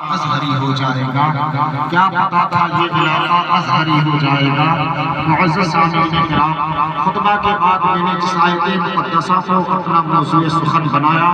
ازہری ہو جائے گا، کیا پتا تھا یہ علاقہ ازہری ہو جائے گا۔ معزز سامعین کرام، خطبہ کے بعد میں نے جس آیت مقدسہ کو اپنا موضوع سخن بنایا،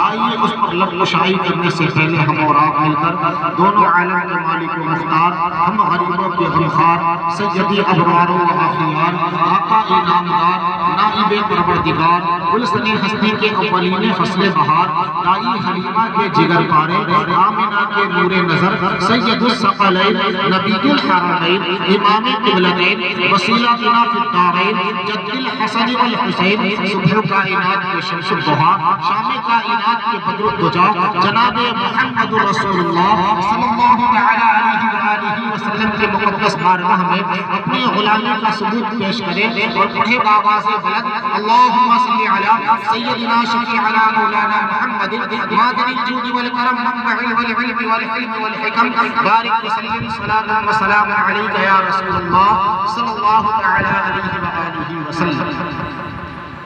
آئیے اس پر لب کشائی کرنے سے پہلے ہم اور آپ مل کر دونوں عالم کے مالک و مختار، ہم غریبوں کے غمخوار، سیدی ابرار و اخیار، آقا انعامدار، نائب پروردگار، گلشن ہستی کے اولین فصل بہار، دائی حلیمہ کے جگر پارے، آمنہ کے نور نظر، سید الثقلین، نبی الحرمین، امام قبلتین، وسیلتنا فی الدارین، جد الحسن والحسین، صبح کائنات کے شمس الضحیٰ، شام کائنات کے بدر الدجا، جناب محمد رسول اللہ صلی اللہ علیہ وسلم کے مقدس بارگاہ میں اپنی غلامی کا ثبوت پیش کرے اور پڑھے بآواز بلند اللہم صلی علی سیدنا شفیعنا مولانا محمد مادر الجود والکرم منبع العلم والحلم والحکم بارک وسلم صلاة وسلام علیک یا رسول اللہ صلی اللہ علیہ وسلم۔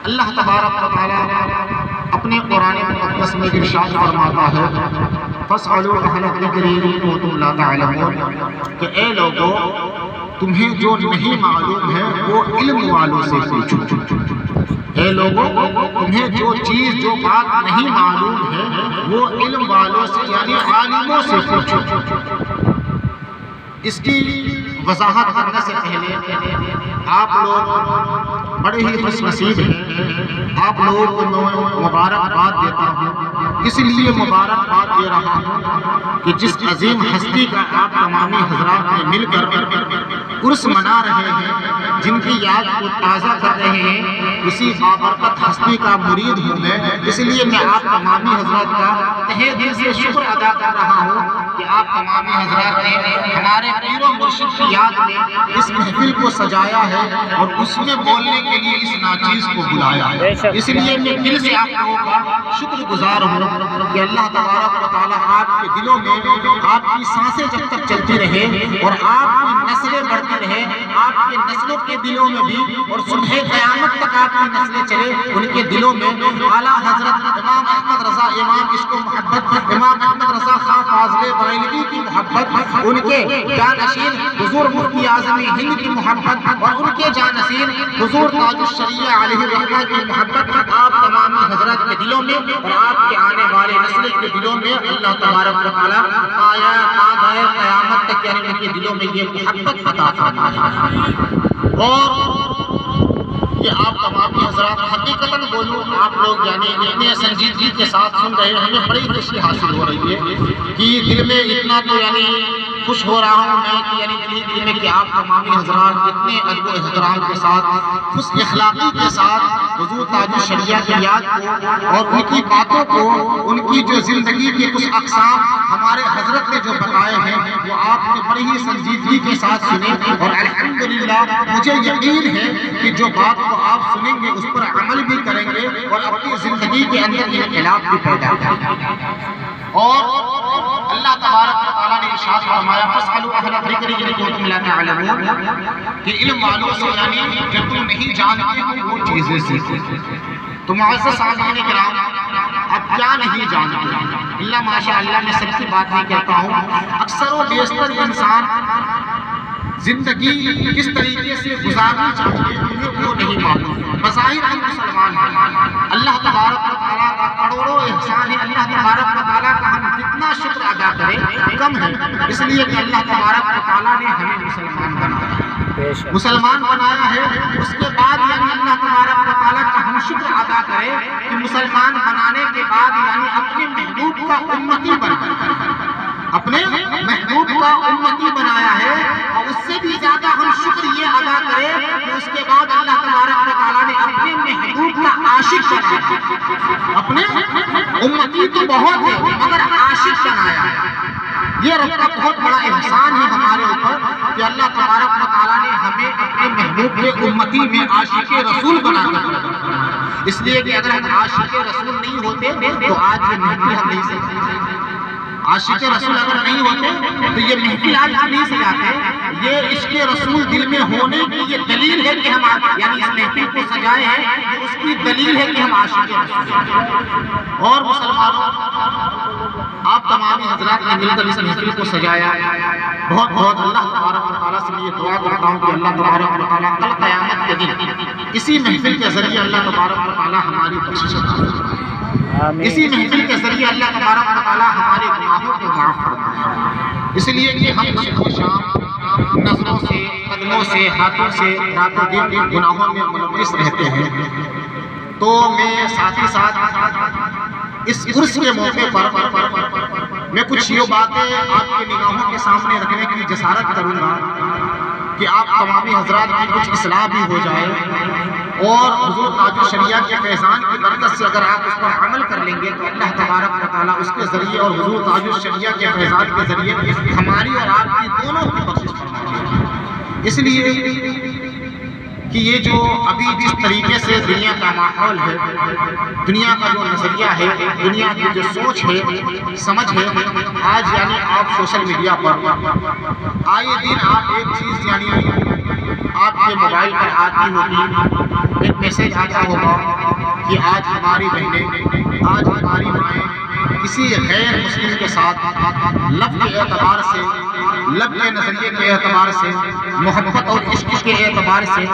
اللہ تبارک و تعالی اپنے قرآن مقدس میں ارشاد فرماتا ہے فَاسْأَلُوا أَهْلَ الذِّكْرِ إِن كُنتُمْ لَا تَعْلَمُونَ کہ اے لوگو تمہیں جو نہیں معلوم ہے وہ علم والوں سے پوچھو۔ اے لوگو تمہیں جو چیز جو بات نہیں معلوم ہے وہ علم والوں سے یعنی عالموں سے پوچھو۔ اس کی وضاحت کرنے سے پہلے آپ لوگ بڑے ہی خوش نصیب ہیں، آپ لوگوں کو میں مبارکباد دیتا ہوں، اس لیے مبارکباد دے رہا ہوں کہ جس عظیم ہستی کا آپ تمامی حضرات نے مل کر عرس منا رہے ہیں، جن کی یاد کو تازہ کر رہے ہیں، اسی بابرکت ہستی کا مرید ہوں میں، اس لیے میں آپ تمامی حضرات کا تہہ دل سے شکر ادا کر رہا ہوں کہ آپ تمامی حضرات نے ہمارے پیر و مرشد کی یاد میں اس محفل کو سجایا ہے اور اس میں بولنے کے لیے اس ناچیز کو بلایا ہے۔ اس لیے میں دل سے آپ لوگوں کا شکر گزار ہوں کہ اللہ تبارک و تعالیٰ آپ کے دلوں میں آپ کی سانسیں جب تک چلتی رہے اور آپ کی نسلیں بڑھتی رہے، آپ کے نسلوں کے دلوں میں بھی اور صبح قیامت تک آپ کی نسلیں چلے، ان کے دلوں میں اعلیٰ حضرت امام احمد رضا امام عشق و محبت، امام احمد رضا خان فاضل بریلوی کی محبت، ان کے جانشین حضور مفتی اعظم ہند کی محبت اور ان کے جانشین حضور تاج الشریعہ علیہ الرحمہ کی محبت آپ تمامی حضرات کے دلوں میں اور آپ کے آنے والے نسل کے دلوں میں اللہ تبارک و تعالیٰ آیا قیامت تک یعنی ان کے دلوں میں یہ محبت عطا فرمائے۔ اور یہ آپ تمامی حضرات حقیقتاً بولوں آپ لوگ یعنی اتنے سنجیدگی کے ساتھ سن رہے ہیں، ہمیں بڑی خوشی حاصل ہو رہی ہے کہ دل میں اتنا تو یعنی خوش ہو رہا ہوں میں کہ یعنی دل میں کہ آپ تمامی حضرات اتنے ادب و احترام کے ساتھ خوش اخلاقی کے ساتھ حضور تاج الشریعہ کی یاد کو اور ان کی باتوں کو، ان کی جو زندگی کے کچھ اقسام ہمارے حضرت نے جو بتائے ہیں وہ آپ نے بڑی ہی سنجیدگی کے ساتھ سنے اور الحمدللہ مجھے یقین ہے کہ جو بات کو آپ سنیں گے اس پر عمل بھی کریں گے اور اپنی زندگی کے اندر انقلاب بھی پیدا کریں گے۔ اور اللہ تبارک و تعالیٰ نے ارشاد فرمایا فَاسْأَلُوا أَهْلَ الذِّكْرِ إِن كُنتُمْ لَا تَعْلَمُونَ کہ علم والوں سے یعنی جب تم نہیں جانتے ہو وہ چیزیں سیکھو۔ تو معزز سامعین کرام اب کیا نہیں جانتے ہیں؟ اللہ ماشاءاللہ میں سب کی بات نہیں کہتا ہوں، اکثر و بیشتر انسان زندگی کس طریقے سے گزارنی چاہیے انہیں وہ نہیں معلوم۔ بظاہر ہم مسلمان ہیں، اللہ تبارک و تعالیٰ کا کروڑوں احسان ہے، اللہ تبارک و تعالیٰ کا ہم جتنا شکر ادا کریں کم ہے، اس لیے کہ اللہ تبارک و تعالیٰ نے ہمیں مسلمان بنایا ہے، مسلمان بنایا ہے۔ اس کے بعد یعنی اللہ تبارک و تعالیٰ کا ہم شکر ادا کریں کہ مسلمان بنانے کے بعد یعنی اپنے محبوب کا امتی بنایا ہے، اپنے محبوب کا امتی بنایا ہے، اور اس سے بھی زیادہ ہم شکر یہ ادا کریں کہ اس کے بعد اللہ تبارک و تعالیٰ نے اپنے محبوب کا عاشق بنایا ہے۔ اپنے امتی تو بہت ہے مگر عاشق بنایا ہے۔ یہ رب کا بہت بڑا احسان ہے ہمارے اوپر کہ اللہ تبارک و تعالیٰ نے ہمیں اپنے محبوب کے امتی میں عاشق رسول بنا کر، اس لیے کہ اگر ہم عاشق رسول نہیں ہوتے تو آج یہ محفل ہم نہیں سکتے، عاشق رسول اگر نہیں ہوتے تو یہ محفل آج ہم نہیں سجاتے۔ یہ عشق رسول دل میں ہونے کی یہ دلیل ہے کہ ہم یعنی اس محفل کو سجائے ہیں، یہ اس کی دلیل ہے کہ ہم عاشق رسول ہیں۔ اور مسلمانوں آپ تمامی حضرات نے مل کر اس محفل کو سجایا. بہت بہت اللہ تبارک و تعالیٰ سے یہ دعا کرتا ہوں کہ اللہ تبارک و تعالیٰ کل قیامت کے دن اسی محفل کے ذریعے اللہ تبارک و تعالیٰ ہماری بخشش عطا فرمائے. اسی محفل کے ذریعے اللہ تبارک و تعالیٰ ہمارے گناہوں کو معاف فرمائے. اس لیے کہ ہم صبح و شام نظروں سے، قدموں سے، ہاتھوں سے رات و دن گناہوں میں ملوث رہتے ہیں. تو میں ساتھ ہی ساتھ اس عرس کے موقع پر میں کچھ یہ باتیں آپ کے نگاہوں کے سامنے رکھنے کی جسارت کروں گا کہ آپ تمامی حضرات کی کچھ اصلاح بھی ہو جائے، اور حضور تاج الشریعہ کے فیضان کی برکت سے اگر آپ اس پر عمل کر لیں گے تو اللہ تبارک و تعالیٰ اس کے ذریعے اور حضور تاج الشریعہ کے فیضان کے ذریعے ہماری اور آپ کی دونوں کی بخشش فرمائے. اس لیے کہ یہ جو ابھی جس طریقے سے دنیا کا ماحول ہے، دنیا کا جو نظریہ ہے، دنیا کی جو سوچ ہے، سمجھ ہے، آج یعنی آپ سوشل میڈیا پر آئے دن آپ ایک چیز یعنی آپ کے موبائل پر آتی ہوگی، ایک میسیج آتا ہوگا کہ آج ہماری بہنیں، آج ہماری مائیں کسی غیر مسلم کے ساتھ لب کے اعتبار سے، لب کے نظریے کے اعتبار سے، محبت اور عشق کے اعتبار سے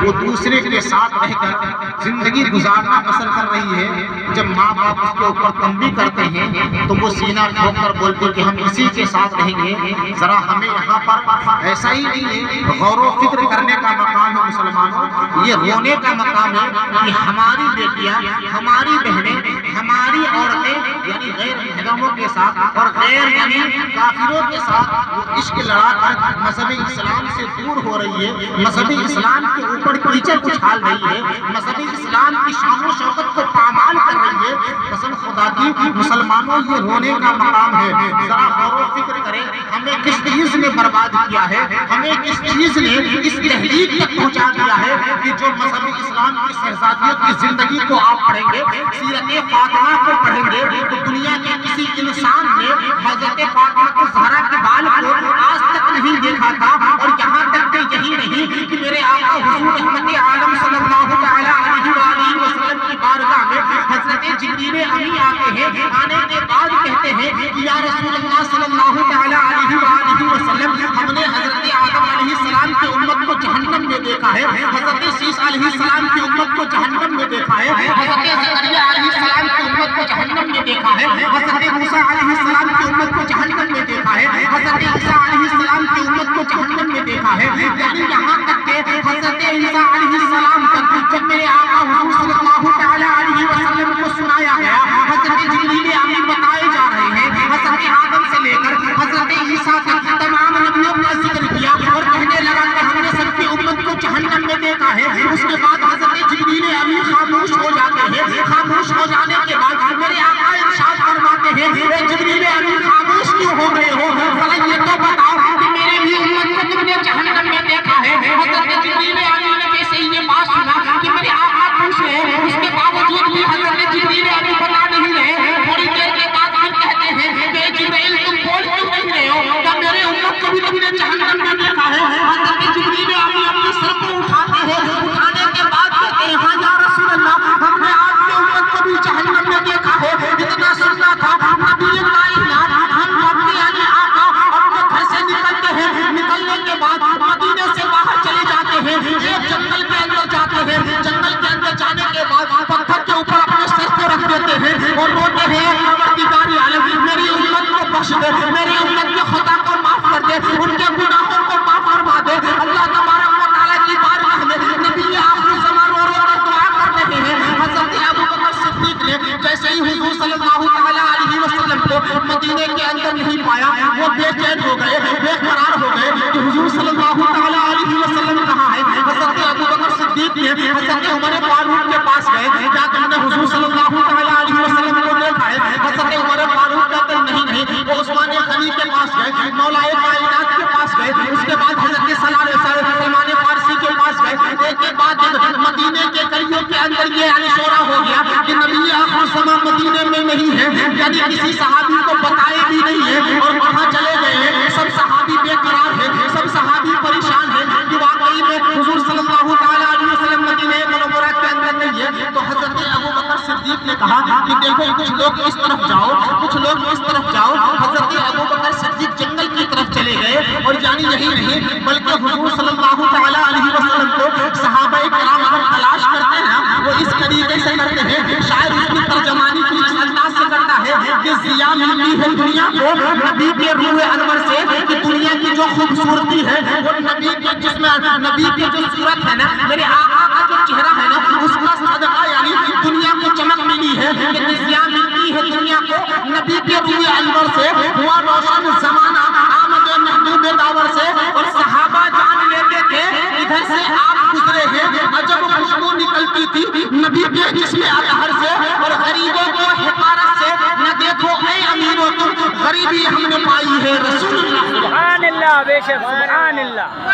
وہ دوسرے کے ساتھ رہ کر زندگی گزارنا پسند کر رہی ہے. جب ماں باپ اس کے اوپر تنبیہ کرتے ہیں تو وہ سینہ ٹھوک کر بولتے کہ ہم اسی کے ساتھ رہیں گے. ذرا ہمیں یہاں پر ایسا ہی نہیں ہے، غور و فکر کرنے کا مقام ہے مسلمانوں، یہ رونے کا مقام ہے کہ ہماری بیٹیاں، ہماری بہنیں، ہماری عورتیں یعنی غیر محرموں کے ساتھ اور غیر یعنی کافروں کے ساتھ وہ عشق لڑا کر مذہب اسلام سے دور ہو رہی ہے، مذہب اسلام کے اوپر کیچڑ اچھال رہی ہے، مذہب اسلام کی شان و شوکت کو پامال کر رہی ہے. قسم خدا کی مسلمانوں یہ رونے کا مقام ہے. ذرا غور و فکر کریں ہمیں کس چیز نے برباد کیا ہے، ہمیں کس چیز نے اس تحریک تک پہنچا دیا ہے کہ جو مذہب اسلام کی شہزادیوں کی زندگی کو آپ پڑھیں گے، سیرت فاطمہ کو پڑھیں گے تو دنیا کے کسی انسان نے حضرت فاطمہ زہرا کے بال کو آج تک نہیں دیکھا تھا. اور یہاں تک کہ یہی نہیں کہ میرے آقا حضور رحمت عالم صلی اللہ تعالی علیہ وآلہ وسلم کی بارگاہ میں حضرت جبریل امی آتے ہیں، آنے کے بعد کہتے ہیں کہ یا رسول اللہ صلی اللہ تعالی علیہ وآلہ وسلم ہم نے حضرت آدم علیہ السلام کی امت کو جہنم میں دیکھا ہے، حضرت عیسیٰ علیہ السلام کی امت کو جہنم میں دیکھا ہے، حضرت زکریا علیہ السلام کی امت کو جہنم میں دیکھا ہے، حضرت موسیٰ علیہ السلام کی امت کو جہنم میں دیکھا ہے، حضرت عیسیٰ علیہ السلام کی امت کو جہنم میں دیکھا ہے. یعنی یہاں تک کہ حضرت عیسیٰ علیہ السلام تک جب میرے آقا حضور صلی اللہ تعالی علیہ وسلم کو سنایا گیا، حضرت جبریل امی بتائے جا رہے ہیں، حضرت آدم سے لے کر حضرت عیسیٰ تک تمام نبیوں کا ذکر کیا اور کہنے لگا کہ ہم نے سب کی امت کو جہنم میں دیکھا ہے. اس کے بعد حضرت جبریل امی خاموش ہو جاتے ہیں. خاموش ہو جانے کے بعد میرے آقا ارشاد فرماتے ہیں اے جبریل امی خاموش کیوں ہو گئے ہو؟ ذرا یہ تو بتاؤ کہ میرے بھی امت کو تم نے جہنم میں دیکھا ہے. حضرت جبریل امی نے جیسے ہی یہ بات سنا کہ میرے آقا پوچھ رہے ہیں، اس کے باوجود بھی حضرت جبریل امی بتا نہیں رہے. تھوڑی دیر کے بعد پھر کہتے ہیں کہ جبریل تم بول کیوں نہیں رہے ہو؟ کیا میرے امت کو بھی تم نے جہنم میں دیکھا ہے؟ حضرت جبریل امی اپنے سر کو اٹھاتے ہیں، اٹھانے کے بعد کہتے ہیں ہاں یا رسول اللہ ہم نے آپ کی امت کو بھی جہنم میں دیکھا ہے. اتنا سننا تھا نبی کائنات ہم اپنے یعنی آقا اپنے گھر سے نکلتے ہیں، نکلنے کے بعد مدینے سے باہر چلے جاتے ہیں، ایک جنگل کے اندر جاتے ہیں. جنگل کے اندر جانے کے بعد پتھر کے اوپر اپنے سر کو رکھ دیتے ہیں اور روتے ہیں پروردگار عالم میری امت کو بخش دے، میری امت کے خطا کو معاف کر دے، ان کے گناہوں کو معاف فرما دے. اللہ تبارک و تعالیٰ کی بارگاہ میں نبی آخر زمان رو رو کر دعا کر رہے ہیں. حضرت ابوبکر صدیق نے جیسے ہی حضور صلی اللہ تعالی علیہ وسلم کو مدینے کے اندر نہیں پایا وہ بے چین ہو گئے، بے قرار ہو گئے کہ حضور صلی اللہ تعالی علیہ وسلم کہاں ہے. حضرت ابوبکر صدیق نے حضرت عمر فاروق کے پاس گئے، کیا تم نے حضور صلی اللہ تعالی علیہ وسلم کو دیکھا ہے؟ حضرت عمر فاروق کہتے ہیں نہیں. وہ عثمان غنی کے پاس گئے، مولا کائنات کے پاس گئے. اس کے بعد حضرت سلمان فارسی کے پاس گئے. ایک کے بعد مدینے کے گلیوں کے اندر یہ یعنی شورا ہو گیا کہ نبی آخر زمان مدینے میں نہیں ہے، یعنی کسی صحابی کو بتائے بھی نہیں ہے اور کہاں چلے گئے ہیں. سب صحابی بے قرار ہیں، سب صحابی پریشان ہیں کہ واقعی میں حضور صلی اللہ تعالی علیہ وسلم مدینہ منورہ کے اندر نہیں ہے. تو حضرت ابوبکر صدیق نے کہا کہ دیکھو کچھ لوگ اس طرف جاؤ، کچھ لوگ اس طرف جاؤ. حضرت ابوبکر صدیق جنگل کی طرف چلے گئے اور یعنی یہی نہیں بلکہ حضور صلی اللہ تعالیٰ علیہ وسلم کو صحابہ کرام اگر تلاش کرتے ہیں وہ اس طریقے سے کرتے ہیں. شاید اس کی ترجمانی کی اس انداز سے کرتا ہے کہ ضیا ملتی ہے دنیا کو نبی کے روح انور سے کہ دنیا کی جو خوبصورتی ہے وہ نبی کے جسم، نبی کی جو صورت ہے نا، میرے آقا کا جو چہرہ ہے نا، اس کا صدقہ یعنی دنیا کو چمک ملی ہے کہ ضیا ملتی ہے دنیا کو نبی کے روح انور سے. ہوا روشن زمانہ آمد محبوب داور سے اور صحابہ جان لیتے تھے ادھر سے آپ گزرے ہیں عجب خوشبو نکلتی تھی نبی کے جسم اطہر سے. اور غریبوں کو حقارت سے نہ دیکھو اے امیروں تم غریبی ہم نے پائی ہے رسول اللہ. سبحان اللہ، بے شک سبحان اللہ.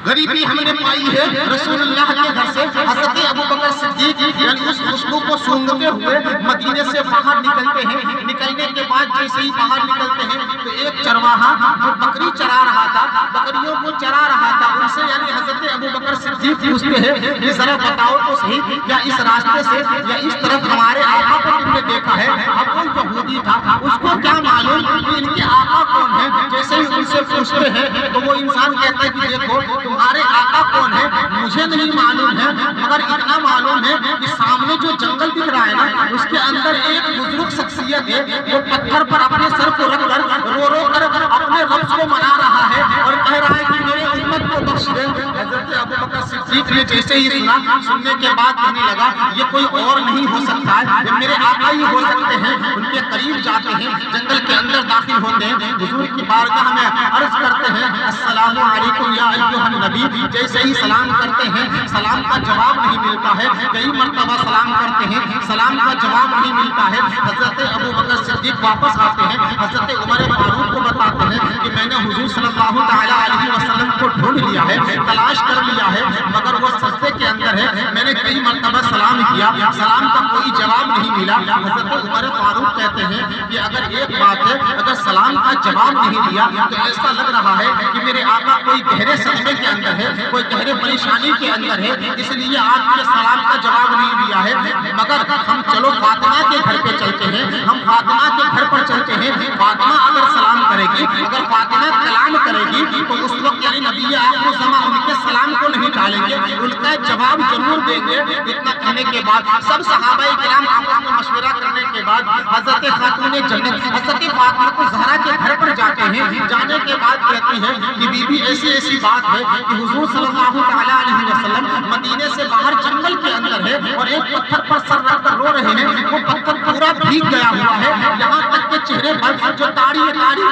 غریبی ہم نے پائی ہے رسول اللہ کے گھر سے. حضرت ابوبکر صدیق یعنی اس خوشبو کو سونگھتے ہوئے مدینے سے باہر نکلتے ہیں. نکلنے کے بعد جیسے ہی باہر نکلتے ہیں تو ایک چرواہا جو بکری چرا رہا تھا، بکریوں کو چرا رہا تھا، ان سے یعنی حضرت ابوبکر صدیق پوچھتے ہیں کہ ذرا بتاؤ تو صحیح کیا اس راستے سے یا اس طرف ہمارے آقا کو تم نے دیکھا ہے؟ اب وہ یہودی تھا، اس کو کیا معلوم کہ ان کے آقا کون ہیں. جیسے ہی ان سے پوچھتے ہیں تو وہ انسان کہتا ہے کہ دیکھو تمہارے آقا کون ہے مجھے نہیں معلوم ہے، مگر اتنا معلوم ہے کہ سامنے جو جنگل دکھ رہا ہے نا اس کے اندر ایک بزرگ شخصیت ہے وہ پتھر پر اپنے سر کو رکھ کر رو رو کر اپنے رب کو منا رہا ہے اور کہہ رہا ہے کہ میرے امت کو بخش دے. حضرت ابوبکر صدیق نے جیسے ہی سنا، سننے کے بعد کہنے لگا یہ کوئی اور نہیں ہو سکتا ہے، یہ میرے آقا ہی ہو سکتے ہیں. ان کے قریب جاتے ہیں، جنگل کے اندر داخل ہوتے ہیں، حضور کی بارگاہ میں عرض کرتے ہیں السلام علیکم یا ایھا النبی. جیسے ہی سلام کرتے ہیں سلام کا جواب نہیں ملتا ہے. کئی مرتبہ سلام کرتے ہیں سلام کا جواب نہیں ملتا ہے. حضرت ابوبکر صدیق واپس آتے ہیں، حضرت عمر فاروق کو بتاتے ہیں کہ میں نے حضور صلی اللہ تعالیٰ علیہ وسلم کو ڈھونڈ لیا ہے، تلاش کر لیا ہے، مگر وہ سجدے کے اندر ہے. میں نے کئی مرتبہ سلام کیا، سلام کا کوئی جواب نہیں ملا. حضرت عمر فاروق کہتے ہیں کہ اگر ایک بات ہے، اگر سلام کا جواب نہیں دیا تو ایسا لگ رہا ہے کہ میرے آقا کوئی گہرے سجدے کے اندر ہے، کوئی گہرے پریشانی کے اندر ہے، اس لیے آپ کے سلام کا جواب نہیں دیا ہے. مگر ہم چلو فاطمہ کے گھر پہ چلتے ہیں، ہم فاطمہ کے گھر پر چلتے ہیں. فاطمہ اگر سلام کرے گی، اگر فاطمہ کلام کرے گی تو اس وقت یعنی نبی آخر الزمان ان کے سلام کو نہیں ٹالیں گے، ان کا جواب ضرور دیں گے. اتنا کہنے کے بعد سب صحابہ کرام آپس میں مشورہ کرنے کے بعد حضرت خاتون جنت حضرت فاطمہ زہرا کے گھر پر جاتے ہیں. جانے کے بعد کہتی ہے کہ بی بی ایسی بات ہے کہ حضور صلی اللہ تعالیٰ علیہ وسلم مدینے سے باہر جنگل کے اندر ہے اور ایک پتھر پر سر رکھ کر رو رہے ہیں. وہ پتھر پورا بھیگ گیا ہوا ہے، یہاں تک کہ چہرے پر جو داڑھی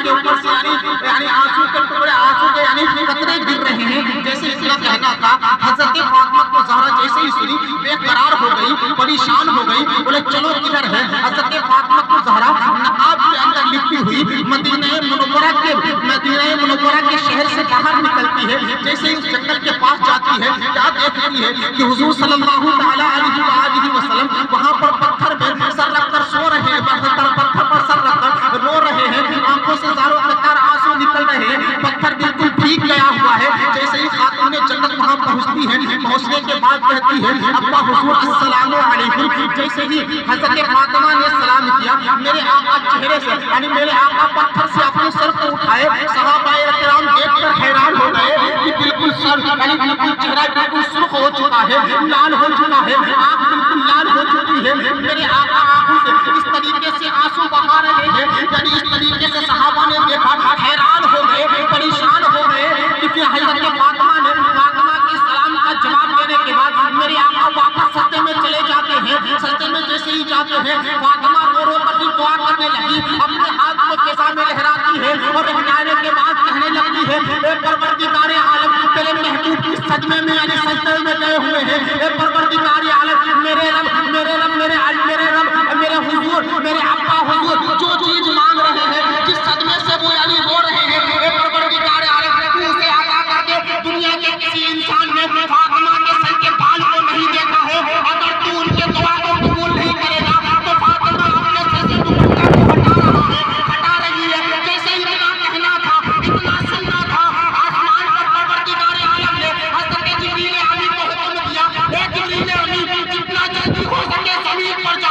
کے اوپر سے یعنی آنسو کے ٹکڑے، آنسو کے یعنی قطرے گر رہے ہیں. جیسے اس کا کہنا تھا حضرت فاطمہ کو زہرا جیسے ہی سنی بے قرار ہو گئی، پریشان ہو گئی، بولے چلو کدھر ہے. حضرت فاطمہ کو زہرا نقاب کے اندر لپٹی ہوئی مدینہ منورہ کے شہر سے باہر نکلتی ہے. جیسے ہی اس جنگل کے پاس جاتی ہے کیا دیکھتی ہے کہ حضور صلی اللہ تعالیٰ علیہ وسلم وہاں پر پتھر پہ سر رکھ کر سو رہے ہیں، پتھر پر سر رکھ کر رو رہے ہیں، آنکھوں سے زاروں قطار آنسو نکل رہے ہیں، پتھر بالکل بھیگ گیا ہوا ہے. جیسے ہی خاتون جنت وہاں پہنچتی ہے، پہنچنے کے بعد کہتی ہے ابا حضور السلام علیکم. جیسے ہی حضرت فاطمہ نے سلام کیا میرے آقا چہرے سے یعنی میرے آقا پتھر سے اپنے سر کو اٹھائے. صحابہ کرام دیکھ کر حیران ہو گئے کہ بالکل سر یعنی بالکل چہرہ بالکل سرخ ہو چکا ہے، لال ہو چکا ہے، آنکھ بالکل لال ہو چکی ہے. میرے آقا آنکھوں سے اس طریقے سے آنسو بہا رہے ہیں، یعنی اس طریقے سے صحابہ نے دیکھا، حیران ہو گئے، پریشان ہو گئے کہ پھر حضرت فاطمہ کے سلام کا جواب دینے کے بعد میرے آقا واپس سجدے میں چلے جاتے ہیں. سجدے میں جیسے ہی جاتے ہیں فاطمہ رو رو کر دعا کرنے لگی، اپنے ہاتھ کو فضا میں لہراتی ہے اور لہرانے کے بعد کہنے لگتی ہے اے پروردگار عالم تیرے محبوب کی سجدے میں یعنی سجدے میں گئے ہوئے ہیں. اے پروردگار عالم میرے رب میرے حضور میرے ابا حضور جو چیز مانگ رہے ہیں، جس صدمے سے وہ یعنی رو رہے ہیں، اے پروردگار عالم تو اسے عطا کر دے. دنیا کے کسی انسان نے فاطمہ کے سر کے بال کو نہیں دیکھا ہے، اگر تو ان کے دعا کو قبول نہیں کرے گا تو فاطمہ اپنے سر سے دوپٹہ کو ہٹا رہی ہے. جیسے اتنا کہنا تھا، اتنا سننا تھا، آسمان پر پروردگار عالم نے حضرت جبریل امین کو حکم دیا، اے جبریل امین جتنا جلدی ہو سکے زمین پر جا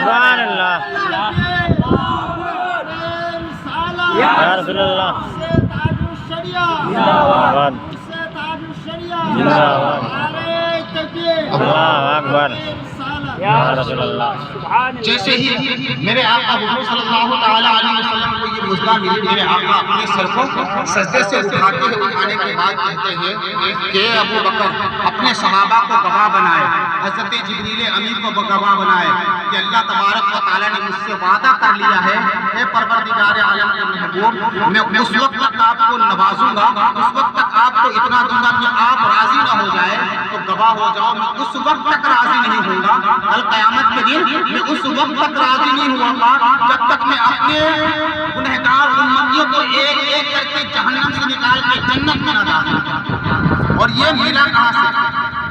سبحان اللہ یا رسول اللہ زندہ باد زندہ باد اللہ اکبر یا رسول اللہ جیسے ہی میرے آقا حضور صلی اللہ تعالی علیہ وسلم کو یہ مزدہ ملی، میرے آقا اپنے سر کو سجدے سے اٹھاتے ہوئے اٹھانے کے بعد کہتے ہیں کہ ابو بکر اپنے صحابہ کو گواہ بنائے، حضرت جبریل امین کو گواہ بنائے کہ اللہ تبارک و تعالی نے مجھ سے وعدہ کر لیا ہے، اے پروردگار عالم کے محبوب، میں اس وقت تک آپ کو نوازوں گا، اس وقت تک آپ کو اتنا دوں گا کہ آپ راضی نہ ہو جائے تو گواہ ہو جاؤ، میں اس وقت تک راضی نہیں ہوں گا، القیامت کے دن میں اس وقت تک راضی نہیں ہوں گا جب تک میں اپنے گنہگار امتیوں کو ایک ایک کر کے جہنم سے نکال کے جنت میں نہ داخل کروں۔ اور یہ میرا کہاں سے؟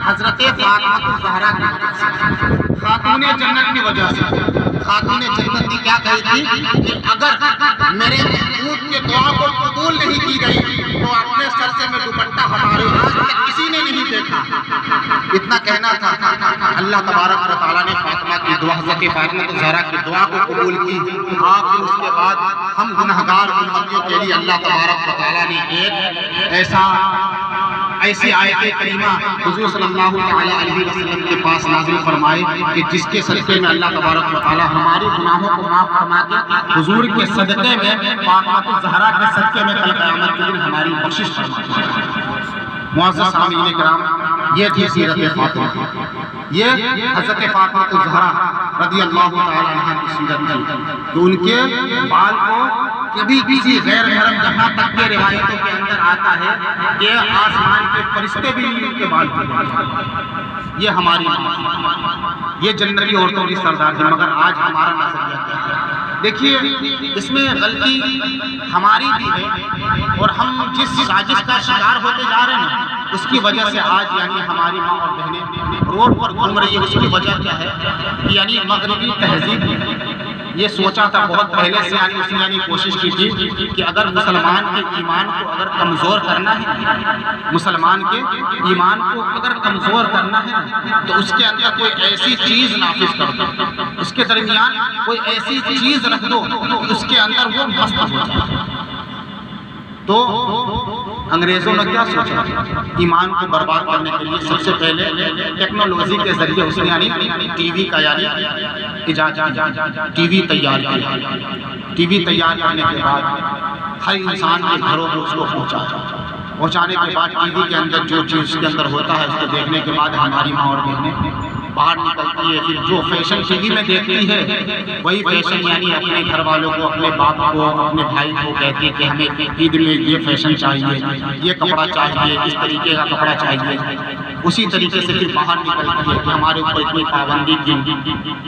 حضرت فاطمہ الزہرا کی وجہ سے، خاتون جنت کی وجہ سے۔ خاتون جنت کی کیا کہی تھی کہ اگر میرے محبوب کے دعا کو قبول نہیں کی گئی تو اپنے سر سے میں دوپٹہ ہٹاروں، آج تک کسی نے نہیں دیکھا، اتنا کہنا تھا۔ اللہ تبارک و تعالیٰ نے فاطمہ کی دعا، حضرت فاطمہ الزہرا کی دعا کو قبول کی۔ آخر اس کے بعد ہم گنہگار امتیوں کے لیے اللہ تبارک و تعالیٰ نے ایک ایسی آیت کریمہ حضور صلی اللہ علیہ وسلم کے پاس نازل فرمائی کہ جس کے صدقے میں اللہ تبارک و تعالیٰ ہماری گناہوں کو معاف فرما کے حضور کے صدقے میں فاطمہ الزہرا کے صدقے میں کل قیامت کے دن ہماری بخشش فرمائے۔ معزز سامعین کرام، یہ تھی سیرت فاطمہ، یہ حضرت فاطمہ الزہرا رضی اللہ تعالی عنہ کی سیرت تھی کہ ان کے بال کو کبھی کسی غیر محرم، جہاں تک کہ روایتوں کے اندر آتا ہے کہ آسمان کے فرشتے بھی ان کے بال کو، یہ ہماری یہ جنتی عورتوں کی سردار ہے، مگر آج ہمارا نظریہ کیا ہے؟ دیکھیے اس میں غلطی ہماری بھی ہے، اور ہم جس سازش کا شکار ہوتے جا رہے ہیں اس کی وجہ سے آج یعنی ہماری ماں اور بہنیں روڈ پر گھوم رہی ہے۔ اس کی وجہ کیا ہے؟ یعنی مغربی تہذیب یہ سوچا تھا بہت پہلے سے، یعنی اس نے کوشش کی تھی کہ اگر مسلمان کے ایمان کو اگر کمزور کرنا ہے، مسلمان کے ایمان کو اگر کمزور کرنا ہے تو اس کے اندر کوئی ایسی چیز نافذ کر دو، اس کے درمیان کوئی ایسی چیز رکھ دو کہ اس کے اندر وہ مست ہو جائے۔ تو انگریزوں نے کیا سوچا؟ ایمان کو برباد کرنے کے لیے سب سے پہلے ٹیکنالوجی کے ذریعے اس نے یعنی ٹی وی کا یعنی ایجاد، ٹی وی تیار کیا۔ ٹی وی تیار کرنے کے بعد ہر انسان کے گھروں کو اس کو پہنچانے کے بعد ٹی وی کے اندر جو چیز اس کے اندر ہوتا ہے اس کو دیکھنے کے بعد ہماری ماں اور بہنیں باہر نکلتی ہے، پھر جو فیشن ٹی وی میں دیکھتی ہے وہی فیشن یعنی اپنے گھر والوں کو، اپنے باپ کو، اپنے بھائی کو کہتی ہے کہ ہمیں عید میں یہ فیشن چاہیے، یہ کپڑا چاہیے، اس طریقے کا کپڑا چاہیے۔ اسی طریقے سے پھر باہر نکلتی ہے کہ ہمارے اوپر اتنی پابندی کیوں۔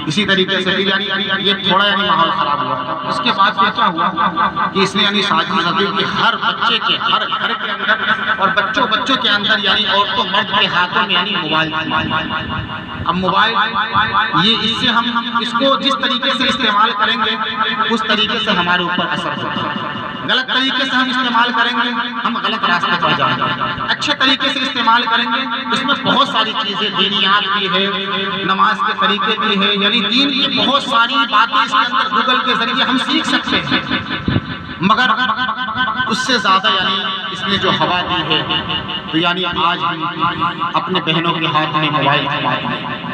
اسی طریقے سے پھر یعنی یہ تھوڑا یعنی ماحول خراب ہوا۔ اس کے بعد پھر کیا ہوا کہ اس نے یعنی سازش کی کہ ہر بچے کے، ہر گھر کے اندر اور بچوں کے اندر یعنی عورتوں مرد کے ہاتھوں میں یعنی موبائل۔ اب موبائل یہ اس سے ہم اس کو جس طریقے سے استعمال کریں گے اس طریقے سے ہمارے اوپر اثر ہوگا۔ غلط طریقے سے ہم استعمال کریں گے ہم غلط راستے پر جائیں گے، اچھے طریقے سے استعمال کریں گے اس میں بہت ساری چیزیں دینیات بھی ہے، نماز کے طریقے بھی ہے، یعنی دین کی بہت ساری باتیں اس کے اندر گوگل کے ذریعے ہم سیکھ سکتے ہیں۔ مگر اس سے زیادہ یعنی اس نے جو ہوا دی ہے تو یعنی آج ہم اپنے بہنوں کے ہاتھ میں موبائل تھما دیے،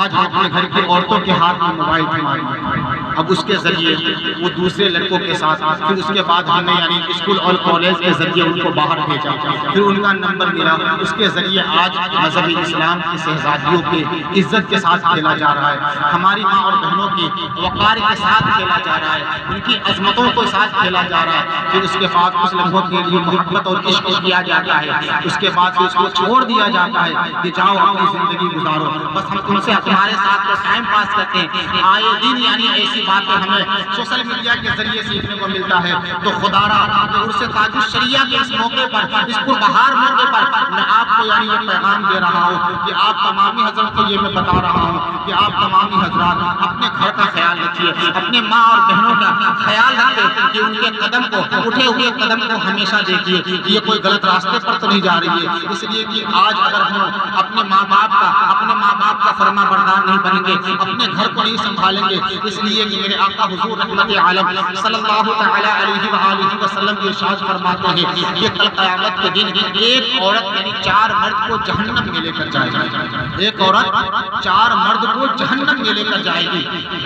آج ہم اپنے گھر کی عورتوں کے ہاتھ میں موبائل تھما دیے۔ اب اس کے ذریعے وہ دوسرے لڑکوں کے ساتھ، پھر اس کے بعد ہم نے یعنی اسکول اور کالج کے ذریعے ان کو باہر بھیجا، پھر ان کا نمبر ملا، اس کے ذریعے آج مذہب اسلام کی شہزادیوں کی عزت کے ساتھ کھیلا جا رہا ہے، ہماری ماں اور بہنوں کی وقار کے ساتھ کھیلا جا رہا ہے، ان کی عظمتوں کے ساتھ کھیلا جا رہا ہے۔ پھر اس کے بعد کچھ لمحوں کے لیے محبت اور عشق کیا جاتا ہے، اس کے بعد پھر اس کو چھوڑ دیا جاتا ہے کہ جاؤ اپنی زندگی گزارو، بس ہم تم سے تمہارے ساتھ ٹائم پاس کرتے ہیں۔ آئے دن یعنی ایسی باتیں ہمیں سوشل میڈیا کے ذریعے سیکھنے کو ملتا ہے۔ تو خدا را عرس تاج الشریعہ کے اس موقع پر، اس پربہار موقع پر میں آپ کو یعنی یہ پیغام دے رہا ہوں کہ آپ تمامی حضرت کو یہ میں بتا رہا ہوں کہ آپ تمامی حضرات اپنے گھر کا خیال رکھیے، اپنے ماں اور بہنوں کا خیال رکھے کہ ان کے قدم کو اٹھے ہوئے قدم کو ہمیشہ دیکھیے کہ یہ کوئی غلط راستے پر تو نہیں جا رہی ہے، اس لیے کہ آج اگر ہم اپنے ماں باپ کا فرما بردار نہیں بنیں گے، اپنے گھر کو نہیں سنبھالیں گے، اس لیے کہ میرے آقا حضور رحمت عالم صلی اللہ تعالی علیہ وآلہ وسلم کی ارشاد فرماتے ہیں کہ کل قیامت کے دن ایک عورت یعنی 4 مرد کو جہنم میں لے کر جائے گی، ایک عورت 4 مرد کو جہنم میں لے کر جائے گی۔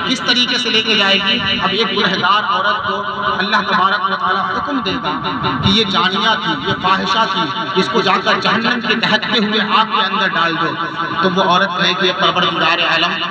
کس طریقے سے لے کے جائے گی؟ اب ایک گنہگار عورت کو اللہ تبارک و تعالی حکم دے گا کہ یہ جانیہ تھی، یہ فاحشہ تھی، اس کو جا کر جہنم کے دہکتے ہوئے آگ کے اندر ڈال دو، تو وہ عورت کہے گی پروردگار عالم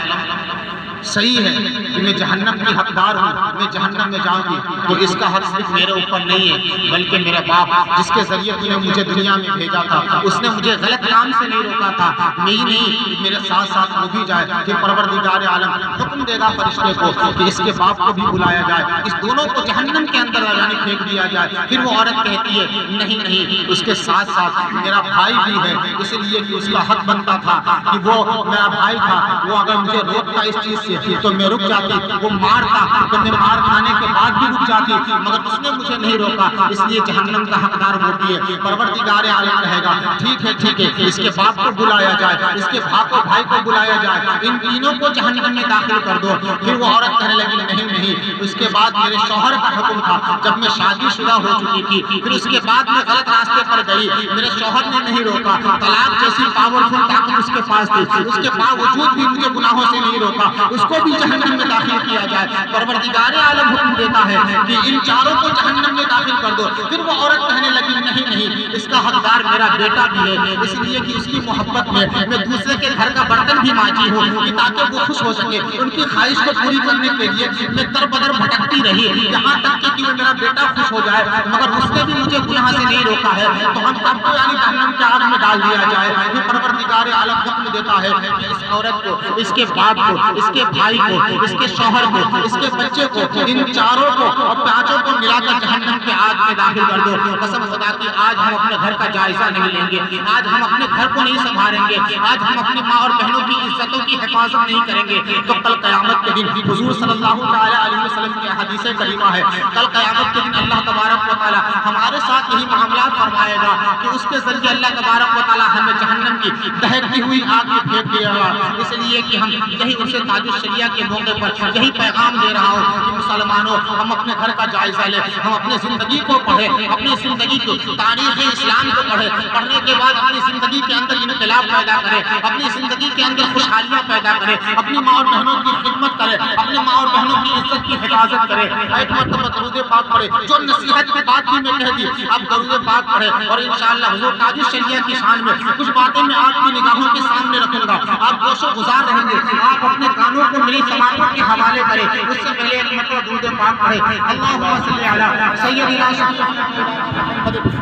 صحیح ہے کہ میں جہنم کی حقدار ہوں، میں جہنم میں جاؤں گی، تو اس کا حق صرف میرے اوپر نہیں ہے بلکہ میرا باپ جس کے ذریعے تو نے مجھے دنیا میں بھیجا تھا، اس نے مجھے غلط کام سے نہیں روکا تھا، میں ہی نہیں میرے ساتھ ساتھ وہ بھی جائے۔ پھر پروردگار عالم حکم دے گا فرشتے کو کہ اس کے باپ کو بھی بلایا جائے، اس دونوں کو جہنم کے اندر یعنی پھینک دیا جائے۔ پھر وہ عورت کہتی ہے نہیں اس کے ساتھ ساتھ میرا بھائی بھی ہے، اس لیے کہ اس کا حق بنتا تھا کہ وہ میرا بھائی تھا، وہ اگر مجھے روکتا اس چیز سے تو میں رک جاتی، وہ مارتا تو میں مار کھانے کے بعد بھی رک جاتی، مگر اس نے مجھے نہیں روکا، اس لیے جہنم کا حقدار ہوتی ہے۔ پروردگار عالم کہے گا ٹھیک ہے اس کے باپ کو بلایا جائے، اس کے بھائی کو بلایا جائے، ان تینوں کو جہنم میں داخل کر دو۔ پھر وہ عورت کہنے لگی نہیں، اس کے بعد میرے شوہر کا حکم تھا جب میں شادی شدہ ہو چکی تھی، پھر اس کے بعد میں غلط راستے پر گئی، میرے شوہر نے نہیں روکا، طلاق جیسی پاورفل طاقت اس کے پاس تھی، اس کے باوجود بھی مجھے گناہوں سے نہیں روکا، اس کو بھی جہنم میں داخل کیا جائے۔ پروردگار عالم حکم دیتا ہے کہ ان چاروں کو جہنم میں داخل کر دو۔ پھر وہ عورت کہنے لگی نہیں اس کا حقدار میرا بیٹا بھی ہے، اس لیے کہ اس کی محبت میں میں دوسرے کے گھر کا برتن بھی مانجی ہوں کہ تاکہ وہ خوش ہو سکے، ان کی خواہش کو پوری کرنے کے لیے میں در بدر بھٹکتی رہی یہاں تک کہ میرا بیٹا خوش ہو جائے، مگر اس نے بھی مجھے گناہ سے نہیں روکا ہے، تو ہم سب کو یعنی جہنم کے آگ میں ڈال دیا جائے۔ پھر پروردگار عالم حکم دیتا ہے کہ اس عورت کو، اس کے باپ کو، اس کے بھائی کو، اس کے شوہر کو، اس کے بچے کو، ان چاروں کو اور پانچوں کو ملا کر جہنم کے آگ میں داخل کر دو۔ قسم خدا کی آج ہم اپنے گھر کا جائزہ نہیں لیں گے، آج ہم اپنے گھر کو نہیں سنبھالیں گے، آج ہم اپنی ماں اور بہنوں کی عزتوں کی حفاظت نہیں کریں گے، تو کل قیامت کے دن حضور صلی اللہ تعالی علیہ وسلم کی حدیث کریمہ ہے، کل قیامت کے دن اللہ تبارک و تعالی ہمارے ساتھ یہی معاملات فرمائے گا کہ اس کے ذریعے اللہ تبارک و تعالی ہمیں جہنم کی دہکتی ہوئی آگ میں پھینک دے گا۔ اس لیے کہ ہم یہی ان سے تاج الشریعہ کے موقع پر یہی پیغام دے رہا ہوں کہ مسلمانوں ہم اپنے گھر کا جائزہ لیں، ہم اپنی زندگی کو پڑھیں، اپنی زندگی کی تاریخ اسلام کو پڑھیں، پڑھنے کے بعد اپنی زندگی کے اندر انقلاب پیدا کریں، اپنی زندگی کے اندر خوشحالیاں پیدا کریں، اپنی ماں اور بہنوں کی خدمت کریں، اپنی ماں اور بہنوں کی عزت کی حفاظت کریں۔ ایک مرتبہ درود پاک پڑھیں، جو نصیحت کی بات بھی میں کہہ دی آپ درود پاک پڑھیں، اور انشاءاللہ حضور تاج الشریعہ کی شان میں کچھ باتیں میں آپ کی نگاہوں کے سامنے رکھوں گا، آپ گوش و گزار رہیں گے، آپ اپنے کانوں کو میری سماعتوں کے حوالے کریں۔ اس سے پہلے ایک مرتبہ درود پاک پڑھیں، اللہم صلی علی سیدنا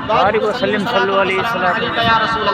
محمد وسلم صلو علیہ وسلم۔ یا رسول اللہ